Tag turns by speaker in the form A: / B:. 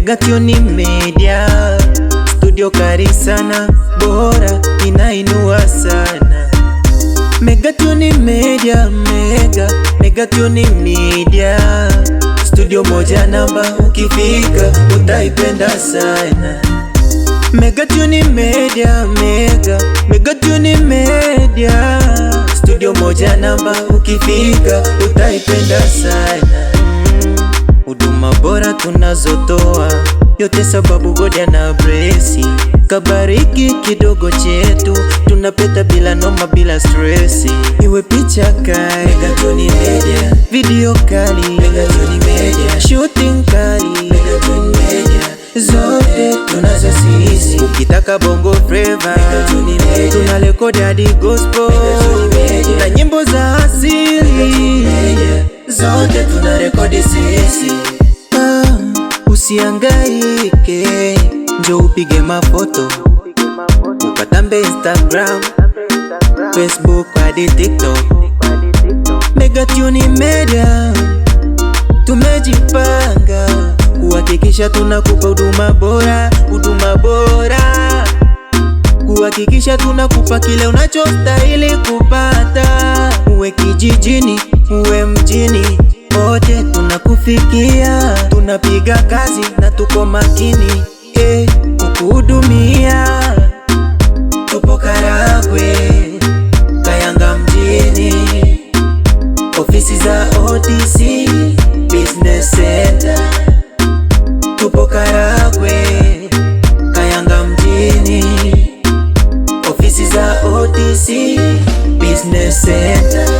A: Megatune Media, studio kari sana, bora inainua sana. Megatune Media, Megatune Media, studio moja namba, ukifika utaipenda sana. Megatune Media, Megatune Media, studio moja namba, ukifika utaipenda sana. Huduma bora tunazotoa, yote sababu God ana blessi. Kabariki kidogo chetu, tunapeta bila noma bila stressi. Iwe picha kali, Megatune Media, video kali, Megatune Media, shooting kali, Megatune Media, zote tunazo sisi. Ukitaka bongo flava, Megatune Media, tunarekodi hadi gospel na nyimbo za asili, zote tunarekodi sisi. Usihangaike, njoo upige mafoto, ukatambe Instagram, Facebook hadi TikTok. Megatune Media tumejipanga kuhakikisha tunakupa huduma bora, kuhakikisha tunakupa kile unachostahili kupata. Uwe kijijini, uwe mjini, wote tunakufikia. Tunapiga kazi na tuko makini, kukuhudumia. Tupo Karagwe, Kayanga mjini, ofisi za OTC Business Center. Tupo Karagwe, Kayanga mjini, ofisi za OTC Business Center.